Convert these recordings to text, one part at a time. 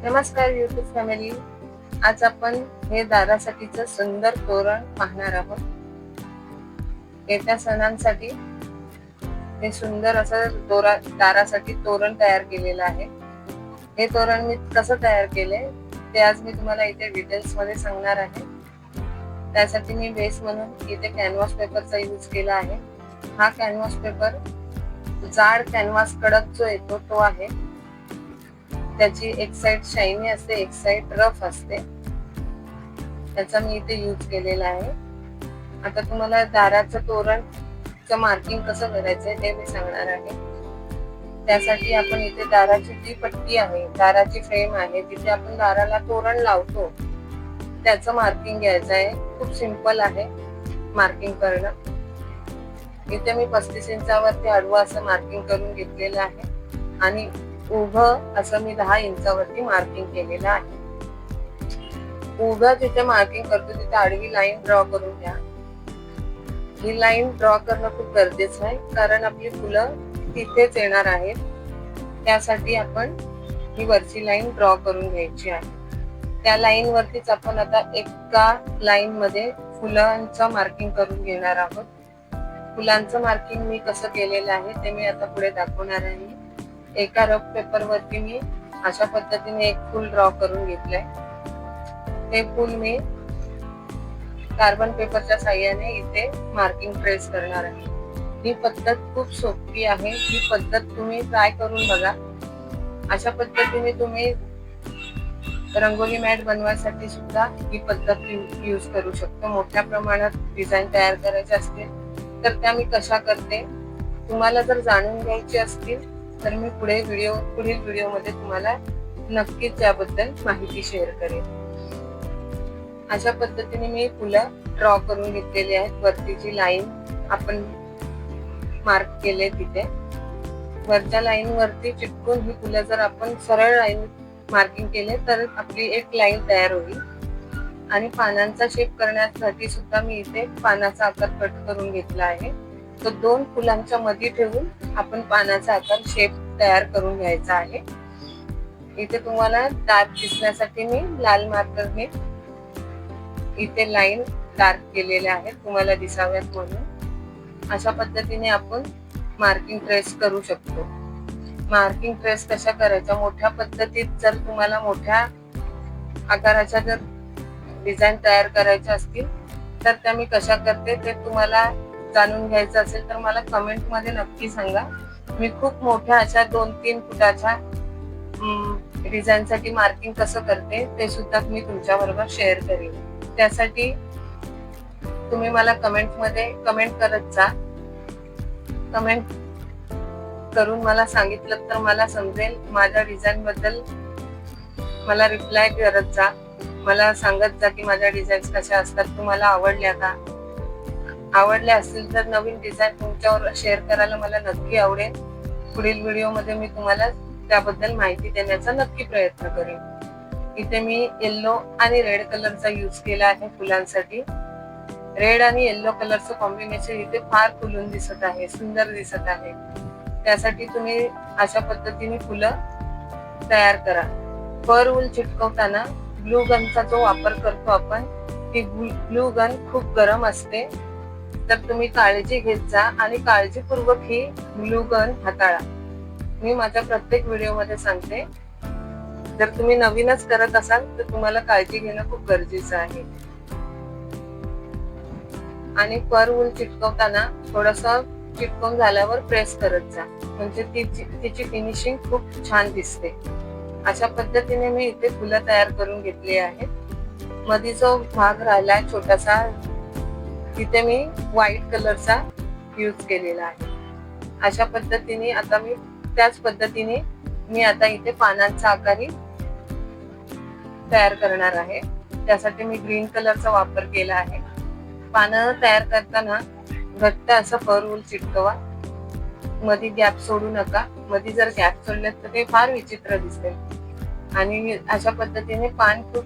नमस्कार YouTube family. आज आपण हे दारासाठीचं सुंदर तोरण पाहणार आहोत. येत्या सणांसाठी हे सुंदर असं दारासाठी तोरण तयार केलेलं आहे. हे तोरण मी कसं तयार केले ते आज मी तुम्हाला इथे डिटेल्स मध्ये सांगणार आहे. त्यासाठी मी बेस म्हणून इथे कॅनव्हास पेपरचा यूज केला आहे. हा कॅनव्हास पेपर जाड कॅनव्हास कडक जो येतो तो आहे. त्याची एक साइड शायनी असते, एक साइड रफ असते. त्याचा मी इथे यूज केलेला आहे. आता तुम्हाला दाराचं तोरणचं मार्किंग कसं करायचंय ते मी सांगणार आहे. त्यासाठी आपण इथे दाराची जी पट्टी आहे, दाराची फ्रेम आहे, जिथे आपण दाराला तोरण लावतो त्याचं मार्किंग घ्यायचं आहे. खूप सिंपल आहे मार्किंग करणं. इथे मी 35 इंचावरती आडवं असं मार्किंग करून घेतलेलं आहे आणि उभं असं मी 10 इंचावरती मार्किंग केलेलं आहे. उभं जिथे मार्किंग करतो तिथे आडवी लाईन ड्रॉ करून घ्या. ही लाईन ड्रॉ करणं खूप गरजेचं आहे, कारण आपली फुलं तिथेच येणार आहेत. त्यासाठी आपण ही वरची लाईन ड्रॉ करून घ्यायची आहे. त्या लाईन वरतीच आपण आता एका लाईन मध्ये फुलांचं मार्किंग करून घेणार आहोत. फुलांचं मार्किंग मी कसं केलेलं आहे ते मी आता पुढे दाखवणार आहे. एका रफ पेपर वरती मी अशा पद्धतीने एक फूल ड्रॉ करून घेतलंय. ते फूल मी कार्बन पेपरच्या साहाय्याने इथे मार्किंग ट्रेस करणार आहे. ही पद्धत खूप सोपी आहे. ही पद्धत तुम्ही ट्राय करून बघा. अशा पद्धतीने तुम्ही रंगोली मॅट बनवायसाठी सुद्धा ही पद्धत यूज करू शकतो. मोठ्या प्रमाणात डिझाईन तयार करायचे असतील तर त्या मी कशा करते तुम्हाला जर जाणून घ्यायची असतील तर मी पुढील व्हिडिओमध्ये तुम्हाला नक्कीच याबद्दल माहिती शेअर करेन. अशा पद्धतीने मी फुलं ड्रॉ करून घेतलेली आहेत. वरती जी लाईन आपण मार्क केले तिथे वरच्या लाईन वरती चिटकून ही फुलं जर आपण सरळ लाईन मार्किंग केले तर आपली एक लाईन तयार होईल. आणि पानांचा शेप करण्यासाठी सुद्धा मी इथे पानाचा आकार कट करून घेतला आहे. तो 2 फुलांच्या मध्ये ठेवून आपण पानाचा आकार शेप तयार करून घ्यायचा आहे. इथे तुम्हाला डार्क दिसण्यासाठी मी लाल मार्करने इथे लाईन डार्क केलेल्या आहेत तुम्हाला दिसाव्यात म्हणून. अशा पद्धतीने आपण मार्किंग ट्रेस करू शकतो. मार्किंग ट्रेस कशा करायच्या मोठ्या पद्धतीत जर तुम्हाला मोठ्या आकाराच्या जर डिझाईन तयार करायच्या असतील तर त्या मी कशा करते ते तुम्हाला जाणून घ्यायचं असेल तर मला कमेंट मध्ये नक्की सांगा. मी खूप मोठ्या अशा 2-3 फुटाच्या डिझाईन साठी मार्किंग कसं करते ते सुद्धा मी तुमच्या बरोबर शेअर करेन. त्यासाठी तुम्ही मला कमेंट मध्ये कमेंट करत जा. कमेंट करून मला सांगितलं तर मला समजेल. माझ्या डिझाईन बद्दल मला रिप्लाय करत जा. मला सांगत जा की माझ्या डिझाईन्स कशा असतात, तुम्हाला आवडल्या का. आवडल्या असतील तर नवीन डिझाईन तुमच्यावर शेअर करायला मला नक्की आवडेल. पुढील व्हिडिओमध्ये मी तुम्हाला त्याबद्दल माहिती देण्याचा नक्की प्रयत्न करेन. इथे मी येल्लो आणि रेड कलरचा यूज केला आहे फुलांसाठी. रेड आणि येल्लो कलरचं कॉम्बिनेशन इथे फार खुलून दिसत आहे, सुंदर दिसत आहे. त्यासाठी तुम्ही अशा पद्धतीने फुलं तयार करा. फर वूल चिटकवताना ग्लू गनचा जो वापर करतो आपण, ती ग्लू गन खूप गरम असते. तर तुम्ही काळजी घेत जा आणि काळजीपूर्वक ही ग्लू गन हाताळा. मी माझ्या प्रत्येक व्हिडिओमध्ये सांगते. जर तुम्ही नवीनच करत असाल तर तुम्हाला काळजी घेणं खूप गरजेचं आहे. आणि फर वूल चिटकवताना थोडस चिटकवून झाल्यावर प्रेस करत जा, म्हणजे तिची फिनिशिंग खूप छान दिसते. अशा पद्धतीने मी इथे फुलं तयार करून घेतली आहेत. मध्ये जो भाग राहिलाय छोटासा तिथे मी व्हाईट कलरचा यूज केलेला आहे. अशा पद्धतीने आता मी त्याच पद्धतीने मी आता इथे पानांचा आकारही तयार करणार आहे. त्यासाठी मी ग्रीन कलरचा वापर केला आहे. पानं तयार करताना घट्ट असं फर वूल चिटकवा. मध्ये गॅप सोडू नका. मध्ये जर गॅप सोडले तर ते फार विचित्र दिसते. आणि अशा पद्धतीने पान खूप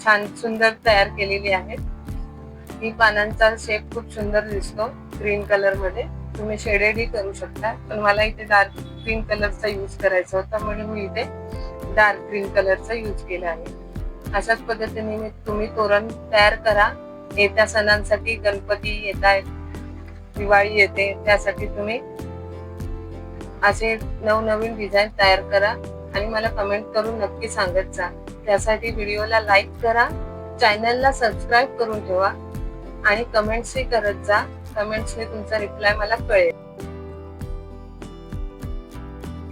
छान सुंदर तयार केलेली आहेत. ही पानांचा शेप खूप सुंदर दिसतो ग्रीन कलर मध्ये. तुम्ही शेडेडही करू शकता, पण मला इथे डार्क ग्रीन कलरचा यूज करायचा होता म्हणून मी इथे डार्क ग्रीन कलरचा यूज केला आहे. अशाच पद्धतीने तुम्ही तोरण तयार करा. येत्या सणांसाठी, गणपती येत आहेत, दिवाळी येते, त्यासाठी तुम्ही असे नवनवीन डिझाईन तयार करा आणि मला कमेंट करून नक्की सांगत जा. त्यासाठी व्हिडिओला लाईक करा, चॅनलला सबस्क्राईब करून ठेवा आणि कमेंट्सही करत जा. कमेंट्सने तुमचा रिप्लाय मला कळेल.